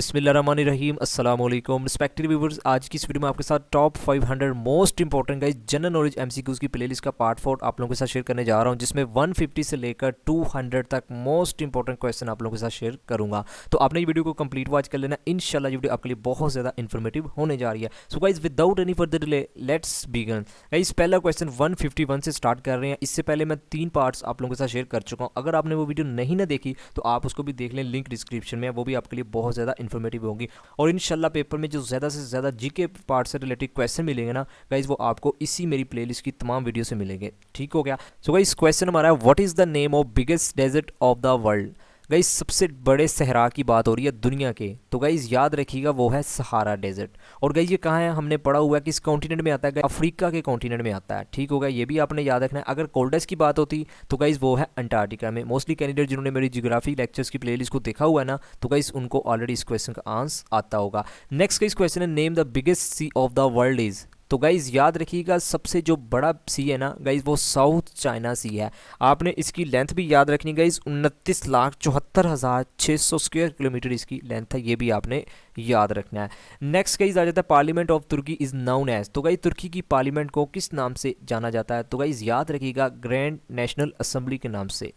बिस्मिल्लाहिर्रहमानिर्रहीम अस्सलाम वालेकुम रिस्पेक्टेड व्यूअर्स। आज की इस वीडियो में आपके साथ top 500 most important guys general knowledge MCQs की प्लेलिस्ट का पार्ट 4 आप लोगों के साथ शेयर करने जा रहा हूं, जिसमें 150 से लेकर 200 तक मोस्ट इंपॉर्टेंट क्वेश्चन आप लोगों के साथ शेयर करूंगा। तो आपने ये वीडियो को कंप्लीट वॉच कर लेना, इंशाल्लाह ये वीडियो आपके लिए बहुत ज़्यादा इन्फॉर्मेटिव होने जा रही है। So guys without any further delay let's begin. Guys पहला क्वेश्चन 151 से स्टार्ट कर रहे हैं। इससे पहले मैं 3 पार्ट्स आप लोगों के साथ शेयर कर चुका हूँ। अगर आपने वो वीडियो नहीं ना देखी तो आप उसको भी देख लें, लिंक डिस्क्रिप्शन में, वो भी आपके लिए बहुत ज़्यादा इन्फॉर्मेटिव होगी। और इंशाल्लाह पेपर में जो ज़्यादा से ज़्यादा जीके पार्ट से रिलेटेड क्वेश्चन मिलेंगे ना गाइज, वो आपको इसी मेरी प्लेलिस्ट की तमाम वीडियो से मिलेंगे। ठीक हो गया। सो गाइज क्वेश्चन हमारा है, what is the name of biggest desert of the world. Guys सबसे बड़े सहरा की बात हो रही है दुनिया के, तो गाइज याद रखिएगा वो है सहारा डेजर्ट। और गाइज ये कहाँ है, हमने पढ़ा हुआ है किस कॉन्टिनेंट में आता है, अफ्रीका के कॉन्टिनेंट में आता है। ठीक होगा, ये भी आपने याद रखना है। अगर कोल्डेस्ट की बात होती तो गाइज वो है अंटार्कटिका में। मोस्टली कैंडिडेट जिन्होंने मेरी जियोग्राफी लेक्चर्स की प्लेलिस्ट को देखा हुआ है ना, तो गाइज उनको ऑलरेडी इस क्वेश्चन का आंसर आता होगा। नेक्स्ट गाइज क्वेश्चन है, name the biggest sea of the world is. तो गाइज़ याद रखिएगा सबसे जो बड़ा सी है ना गाइज़, वो साउथ चाइना सी है। आपने इसकी लेंथ भी याद रखनी गाइज़, 29,74,600 स्क्वायर किलोमीटर इसकी लेंथ है, ये भी आपने याद रखना है। नेक्स्ट गाइज़ आ जाता है, parliament of Turkey is known as. तो गाइज़ तुर्की की पार्लियामेंट को किस नाम से जाना जाता है, तो गाइज़ याद रखिएगा ग्रैंड नेशनल असेंबली के नाम से।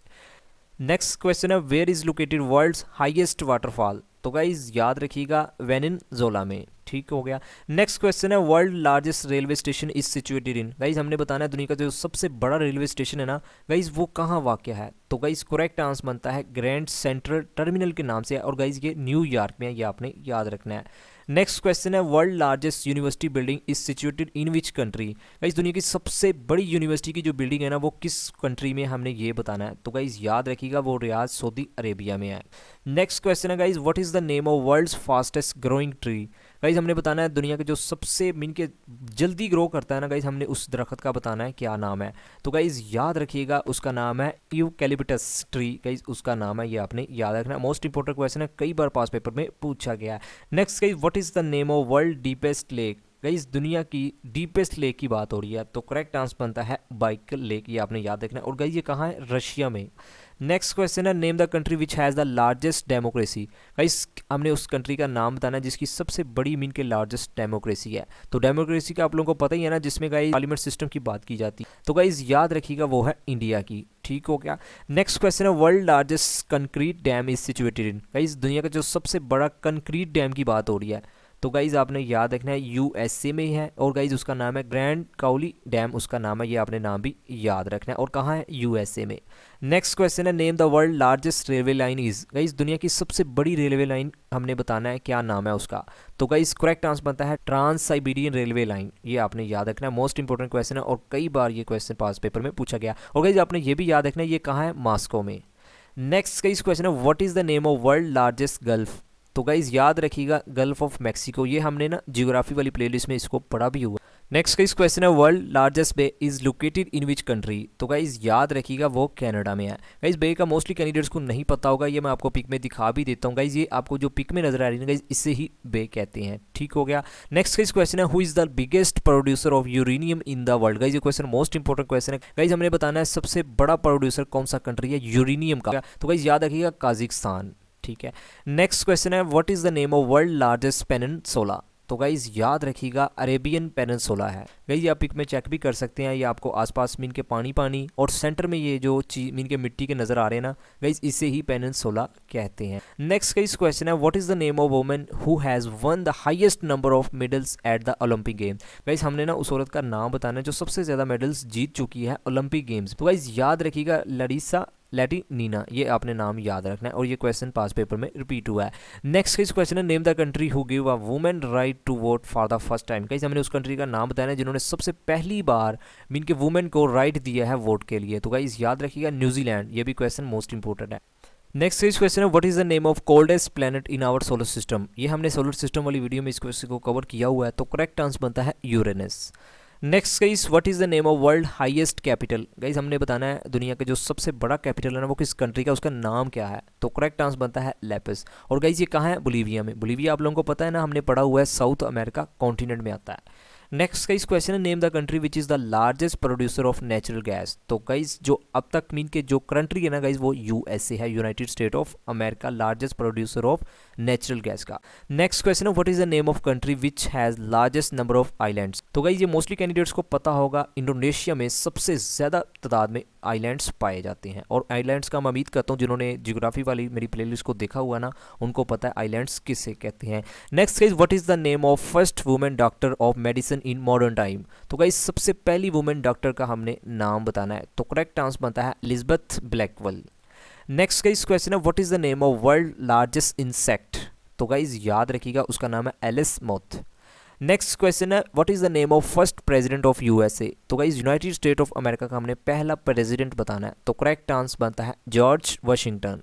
नेक्स्ट क्वेश्चन है, where is located world's highest waterfall. तो गाइज याद रखिएगा वेनेजुएला में। ठीक हो गया। नेक्स्ट क्वेश्चन है, world largest railway station is situated in. Guys हमने बताना है दुनिया का जो सबसे बड़ा रेलवे स्टेशन है ना गाइज, वो कहाँ वाक़ है। तो गाइज करेक्ट आंसर बनता है ग्रैंड सेंट्रल टर्मिनल के नाम से, और गाइज ये न्यूयॉर्क में है, ये आपने याद रखना है। नेक्स्ट क्वेश्चन है, world largest university building is situated in which country. Guys दुनिया की सबसे बड़ी यूनिवर्सिटी की जो बिल्डिंग है ना, वो किस कंट्री में, हमने ये बताना है। तो गाइज याद रखिएगा वो रियाद सऊदी अरेबिया में है। नेक्स्ट क्वेश्चन है guys, what is the name of world's fastest growing tree. Guys हमने बताना है दुनिया के जो सबसे मीन के जल्दी ग्रो करता है ना गाइज, हमने उस दरख्त का बताना है क्या नाम है। तो गाइज याद रखिएगा उसका नाम है यूकैलिप्टस ट्री। गाइज उसका नाम है, ये आपने याद रखना है। मोस्ट इंपॉर्टेंट क्वेश्चन है, कई बार पास पेपर में पूछा गया है। Next guys, what is the name of world deepest lake. Guys दुनिया की डीपेस्ट लेक की बात हो रही है, तो करेक्ट आंसर बनता है बाइकल लेक, ये आपने याद रखना है। और गाइज ये कहाँ है, रशिया में। नेक्स्ट क्वेश्चन है, name the country which has the largest democracy. Guys हमने उस कंट्री का नाम बताना है जिसकी सबसे बड़ी मीन के लार्जेस्ट डेमोक्रेसी है। तो डेमोक्रेसी का आप लोगों को पता ही है ना, जिसमें गाइस पार्लियामेंट सिस्टम की बात की जाती है। तो गाइस याद रखिएगा वो है इंडिया की। ठीक हो गया। नेक्स्ट क्वेश्चन है, world largest concrete dam is situated in. Guys दुनिया का जो सबसे बड़ा कंक्रीट डैम की बात हो रही है, तो गाइज़ आपने याद रखना है यूएसए में ही है, और गाइज़ उसका नाम है ग्रैंड काउली डैम, उसका नाम है, ये आपने नाम भी याद रखना है। और कहाँ है, यूएसए में। नेक्स्ट क्वेश्चन है, name the world largest railway line is. Guys दुनिया की सबसे बड़ी रेलवे लाइन हमने बताना है क्या नाम है उसका। तो गाइज़ करेक्ट आंसर बनता है ट्रांस साइबेरियन रेलवे लाइन, ये आपने याद रखना है। मोस्ट इंपॉर्टेंट क्वेश्चन है और कई बार ये क्वेश्चन पास पेपर में पूछा गया। और गाइज़ आपने ये भी याद रखना है ये कहाँ है, मॉस्को में। नेक्स्ट गाइज़ क्वेश्चन है, what is the name of world largest gulf. तो गाइज याद रखिएगा गल्फ ऑफ मैक्सिको, ये हमने ना जियोग्राफी वाली प्लेलिस्ट में इसको पढ़ा भी हुआ। नेक्स्ट गाइज क्वेश्चन है, world largest bay is located in which country. तो गाइज याद रखिएगा वो कनाडा में है। गाइज बे का मोस्टली कैंडिडेट्स को नहीं पता होगा, ये मैं आपको पिक में दिखा भी देता हूँ। गाइज ये आपको जो पिक में नजर आ रही है गाइज, इससे ही बे कहते हैं। ठीक हो गया। नेक्स्ट गाइज क्वेश्चन है, who is the biggest producer of uranium in the world. Guys ये क्वेश्चन मोस्ट इंपॉर्टेंट क्वेश्चन है। गाइज हमने बताना है सबसे बड़ा प्रोड्यूसर कौन सा कंट्री है यूरेनियम का। तो गाइज याद रखिएगा काजिकिस्तान। ठीक है। नेक्स्ट क्वेश्चन है, what is the name of world largest peninsula. तो गाइज याद रखिएगा अरेबियन पेनिनसुला है। गाइज आप पिक में चेक भी कर सकते हैं, ये आपको आसपास मीन के पानी पानी और सेंटर में ये जो चीज मीन के मिट्टी के नजर आ रहे हैं ना गाइज, इसे ही पेनिनसुला कहते हैं। नेक्स्ट गाइज क्वेश्चन है, what is the name of woman who has one the highest number of medals at the Olympic games. Guys हमने ना उस औरत का नाम बताना है जो सबसे ज्यादा मेडल्स जीत चुकी है ओलंपिक गेम्स। तो गाइज याद रखिएगा लरीसा लैटिनिना, ये आपने नाम याद रखना है। और ये क्वेश्चन पास पेपर में रिपीट हुआ है। नेक्स्ट किस क्वेश्चन है, name the country who give a women right to vote for the first time. कैसे हमने उस कंट्री का नाम बताया है जिन्होंने सबसे पहली बार मीन के वुमेन को राइट दिया है वोट के लिए। तो गाइस याद रखिएगा न्यूजीलैंड, ये भी क्वेश्चन मोस्ट इंपॉर्टेंट है। नेक्स्ट इस क्वेश्चन है, what is the name of coldest planet in our solar system. ये हमने सोलर सिस्टम वाली वीडियो में इस क्वेश्चन को कवर किया हुआ है, तो करेक्ट आंसर बनता है Uranus. Next guys, what is the name of world highest capital. Guys हमने बताना है दुनिया का जो सबसे बड़ा कैपिटल है ना वो किस कंट्री का, उसका नाम क्या है। तो करेक्ट आंसर बनता है लेपिस। और गाइस ये कहाँ है, बोलिविया में। बोलिविया आप लोगों को पता है ना, हमने पढ़ा हुआ है साउथ अमेरिका कॉन्टिनेंट में आता है। नेक्स्ट गाइस क्वेश्चन है, name the country which is the largest producer of natural gas. तो गाइस जो अब तक मीन के जो कंट्री है ना गाइस, वो यूएसए है, United State of America, largest producer of natural gas का। नेक्स्ट क्वेश्चन है what is the name of country which has largest number of islands. तो गाइस ये मोस्टली कैंडिडेट्स को पता होगा, इंडोनेशिया में सबसे ज़्यादा तादाद में आइलैंड्स पाए जाते हैं। और आइलैंड्स का मैं उम्मीद करता हूँ जिन्होंने जियोग्राफी वाली मेरी प्लेलिस्ट को देखा हुआ ना, उनको पता है आइलैंड्स किसे कहते हैं। Next guys what is the name of first women doctor of medicine in modern time. तो गाइस सबसे पहली वुमेन डॉक्टर का हमने नाम बताना है, तो करेक्ट आंसर बनता है Elizabeth Blackwell. Next guys question है what is the name of world largest insect. तो गाइस याद रखिएगा उसका नाम है एलिस मोथ। नेक्स्ट क्वेश्चन है what is the name of first president of USA. तो guys United State of America का हमने पहला प्रेसिडेंट बताना है, तो करेक्ट आंसर बनता है George Washington.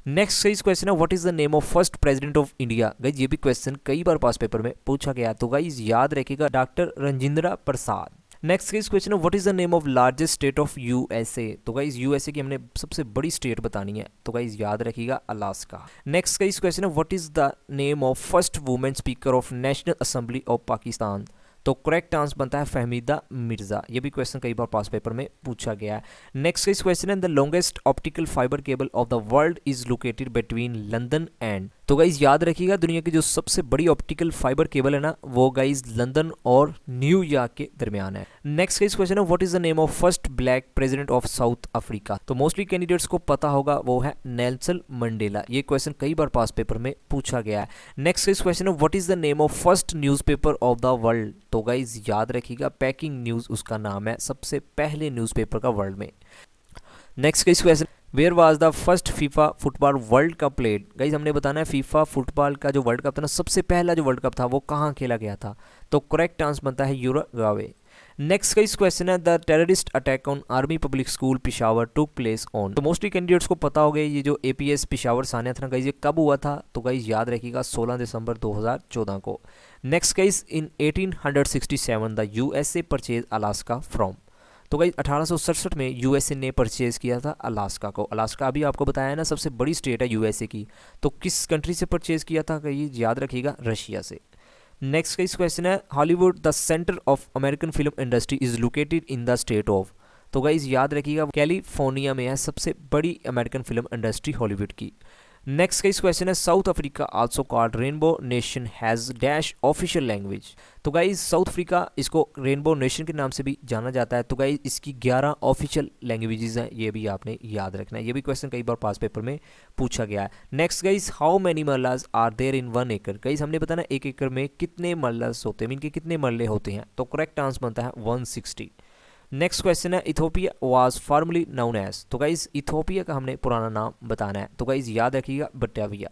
Next guys question है what is the name of first president of India. Guys ये भी क्वेश्चन कई बार पास पेपर में पूछा गया, तो गाइस याद रखिएगा doctor Rajendra Prasad. Next guys question है what is the name of largest state of USA. तो गाइस यूएसए की हमने सबसे बड़ी स्टेट बतानी है, तो गाइस याद रखिएगा अलास्का। नेक्स्ट गाइस क्वेश्चन है what is the name of first women speaker of national assembly of Pakistan. तो करेक्ट आंसर बनता है फहमीदा मिर्जा। ये भी क्वेश्चन कई बार पास पेपर में पूछा गया है। नेक्स्ट गाइस क्वेश्चन है the longest optical fibre cable of the world is located between London and. तो गाइज याद रखिएगा दुनिया की जो सबसे बड़ी ऑप्टिकल फाइबर केबल है ना, वो गाइज लंदन और न्यूयॉर्क के दरमियान है। नेक्स्ट गाइज क्वेश्चन है what is the name of first black president of south Africa. तो मोस्टली कैंडिडेट्स को पता होगा वो है नेल्सन मंडेला। ये क्वेश्चन कई बार पास पेपर में पूछा गया है। नेक्स्ट गाइज क्वेश्चन है what is the name of first newspaper of the world. तो गाइज याद रखिएगा पैकिंग न्यूज़ उसका नाम है, सबसे पहले न्यूज़पेपर का वर्ल्ड में। Next guys question where was the first FIFA football world cup played. Guys हमने बताना है फीफा फुटबॉल का जो वर्ल्ड कप था ना, सबसे पहला जो वर्ल्ड कप था वो कहाँ खेला गया था। तो करेक्ट आंसर बनता है यूरुग्वे। नेक्स्ट गाइज क्वेश्चन है the terrorist attack on army public school Peshawar took place on. तो मोस्टली कैंडिडेट्स को पता हो गया ये जो एपीएस पिशावर सानिया था ना गाइज, ये कब हुआ था। तो गाइज याद रखिएगा 16 दिसंबर 2014 को। Next guys in 1867 the USA purchase Alaska from. तो गाइस 1867 में यूएसए ने परचेज किया था अलास्का को। अलास्का अभी आपको बताया ना सबसे बड़ी स्टेट है यूएसए की, तो किस कंट्री से परचेज किया था गाइस याद रखिएगा रशिया से। नेक्स्ट गाइस क्वेश्चन है Hollywood the centre of American film industry is located in the state of. तो गाइस याद रखिएगा कैलिफोर्निया में है सबसे बड़ी अमेरिकन फिल्म इंडस्ट्री हॉलीवुड की। नेक्स्ट गाइस क्वेश्चन है south Africa also called rainbow nation has dash official language. तो गाइस साउथ अफ्रीका इसको रेनबो नेशन के नाम से भी जाना जाता है। तो गाइस इसकी 11 ऑफिशियल लैंग्वेजेस हैं, ये भी आपने याद रखना है। ये भी क्वेश्चन कई बार पास पेपर में पूछा गया है। Next guys how many mallas are there in 1 एकड़। गाइस हमने बताना 1 एकड़ में कितने मल्लास होते हैं, इनके कितने मल्ले होते हैं। तो करेक्ट आंसर बनता है 160। नेक्स्ट क्वेश्चन है Ethiopia was formerly known as. तो गाइज इथोपिया का हमने पुराना नाम बताना है, तो गाइज याद रखिएगा बटाविया।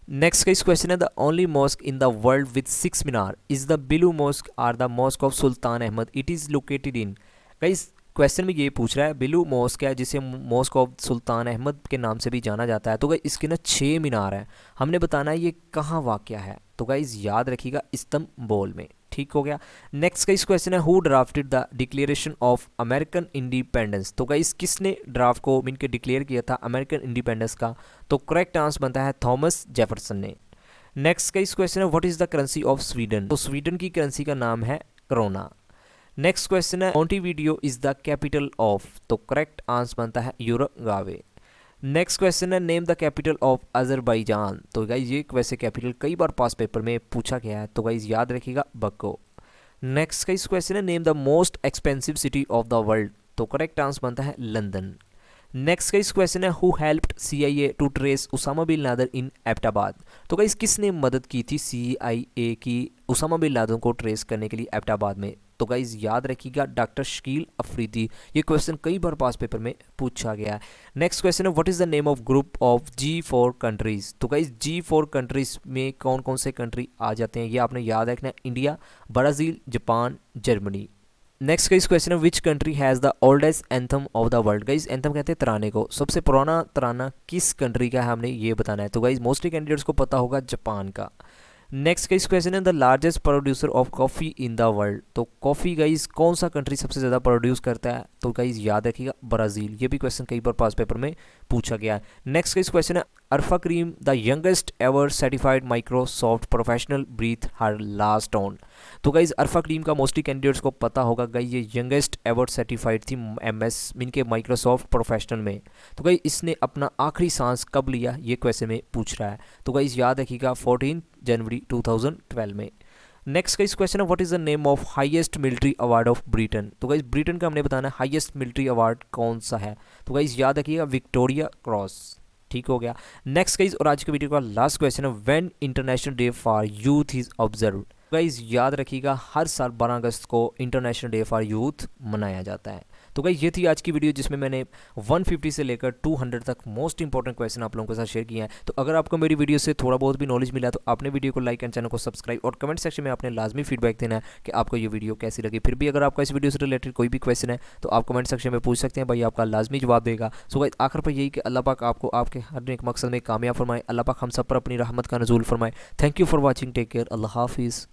नेक्स्ट गाइज क्वेश्चन है the only mosque in the world with 6 minar is the blue mosque or the mosque of Sultan Ahmed it is located in. Guys question में ये पूछ रहा है बिलू मॉस्क है जिसे मॉस्क ऑफ सुल्तान अहमद के नाम से भी जाना जाता है। तो गाइज इसके ना 6 मीनार है, हमने बताना है ये कहाँ वाक़या है। तो गाइज याद रखिएगा इस्तांबुल में। ठीक हो गया। नेक्स्ट गाइस क्वेश्चन है who drafted the declaration of American independence. तो गाइस किसने ड्राफ्ट को मिलकर डिक्लेयर किया था अमेरिकन इंडिपेंडेंस का। तो करेक्ट आंसर बनता है थॉमस जेफरसन ने। नेक्स्ट गाइस क्वेश्चन है what is the currency of Sweden. तो स्वीडन की करेंसी का नाम है क्रोना। नेक्स्ट क्वेश्चन है मोंटेविडियो इज द कैपिटल ऑफ। तो करेक्ट आंसर बनता है यूरुग्वे। नेक्स्ट क्वेश्चन है name the capital of Azerbaijan. तो गाइज ये वैसे कैपिटल कई बार पास पेपर में पूछा गया है, तो गाइज याद रखिएगा बको। नेक्स्ट गाइज क्वेश्चन है name the most expensive city of the world. तो करेक्ट आंसर बनता है लंदन। नेक्स्ट गाइज क्वेश्चन है who helped CIA to trace Osama bin Laden in Abbottabad. तो गाइज किसने मदद की थी CIA की उसामा बिन लादेन को ट्रेस करने के लिए एबटाबाद में। तो गाइज याद रखिएगा डॉक्टर शकील अफरीदी। ये क्वेश्चन कई बार पास पेपर में पूछा गया है। नेक्स्ट क्वेश्चन है what is the name of group of G4 countries. तो गाइज G4 कंट्रीज में कौन कौन से कंट्री आ जाते हैं, ये आपने याद रखना है India, Brazil, Japan, Germany. Next guys question है which country has the oldest anthem of the world. Guys anthem कहते हैं तराने को, सबसे पुराना तराना किस कंट्री का है हमने ये बताना है। तो गाइस मोस्टली कैंडिडेट्स को पता होगा जापान का। नेक्स्ट गाइस क्वेश्चन है the largest producer of coffee in the world. तो कॉफ़ी गाइस कौन सा कंट्री सबसे ज़्यादा प्रोड्यूस करता है? तो गाइस याद रखिएगा ब्राज़ील। ये भी क्वेश्चन कई बार पास पेपर में पूछा गया है। नेक्स्ट गाइस क्वेश्चन है Arfa Karim the youngest ever certified Microsoft professional breathe her last on. तो गाइस अरफा करीम का मोस्टली कैंडिडेट्स को पता होगा गाइस ये यंगेस्ट एवर सर्टिफाइड थी MS मीन के माइक्रोसॉफ्ट प्रोफेशनल में। तो गाइस इसने अपना आखिरी सांस कब लिया, ये क्वेश्चन में पूछ रहा है। तो गाइस याद रखिएगा 14 जनवरी 2012 में। नेक्स्ट गाइस क्वेश्चन है what is the name of highest military award of Britain. तो गाइस ब्रिटेन का हमने बताना है हाईएस्ट मिलिट्री अवार्ड कौन सा है। तो गाइस याद रखिएगा विक्टोरिया क्रॉस। ठीक हो गया। नेक्स्ट गाइस और आज के वीडियो का लास्ट क्वेश्चन है when international day for youth is observed. Guys याद रखिएगा हर साल 12 अगस्त को इंटरनेशनल डे फॉर यूथ मनाया जाता है। तो गाइस ये थी आज की वीडियो जिसमें मैंने 150 से लेकर 200 तक मोस्ट इंपॉर्टेंट क्वेश्चन आप लोगों के साथ शेयर किए हैं। तो अगर आपको मेरी वीडियो से थोड़ा बहुत भी नॉलेज मिला तो आपने वीडियो को लाइक एंड चैनल को सब्सक्राइब और कमेंट सेक्शन में आपने लाजमी फीडबैक देना है कि आपको ये वीडियो कैसी लगी। फिर भी अगर आपका इस वीडियो से रिलेटेड कोई भी क्वेश्चन है तो आप कमेंट सेक्शन में पूछ सकते हैं, भाई आपका लाजमी जवाब देगा। सो गाइस आखिर पर यही कि अल्लाह पाक आपको आपके हर एक मकसद में कामयाब फरमाए। अल्लाह पाक हम सब पर अपनी रहमत का नज़ूल फरमाए। Thank you for watching, take care, Allah हाफिज़।